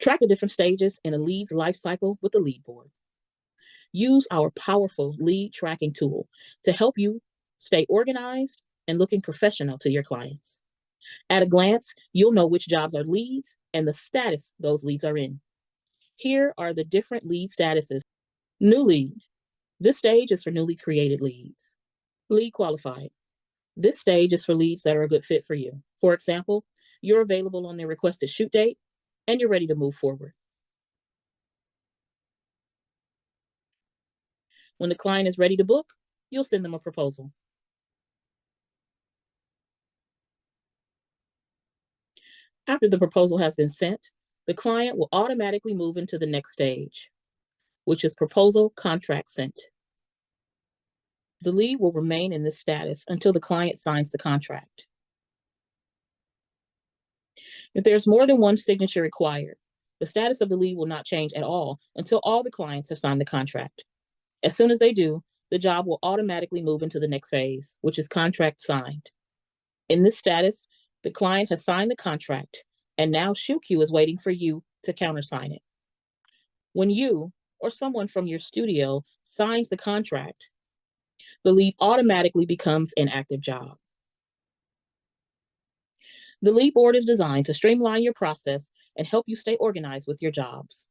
Track the different stages in a lead's life cycle with the lead board. Use our powerful lead tracking tool to help you stay organized and looking professional to your clients. At a glance, you'll know which jobs are leads and the status those leads are in. Here are the different lead statuses. New lead. This stage is for newly created leads. Lead qualified. This stage is for leads that are a good fit for you. For example, you're available on their requested shoot date and you're ready to move forward. When the client is ready to book, you'll send them a proposal. After the proposal has been sent, the client will automatically move into the next stage, which is proposal contract sent. The lead will remain in this status until the client signs the contract. If there's more than one signature required, the status of the lead will not change at all until all the clients have signed the contract. As soon as they do, the job will automatically move into the next phase, which is contract signed. In this status, the client has signed the contract, and now ShootQ is waiting for you to countersign it. When you or someone from your studio signs the contract, the lead automatically becomes an active job. The lead board is designed to streamline your process and help you stay organized with your jobs.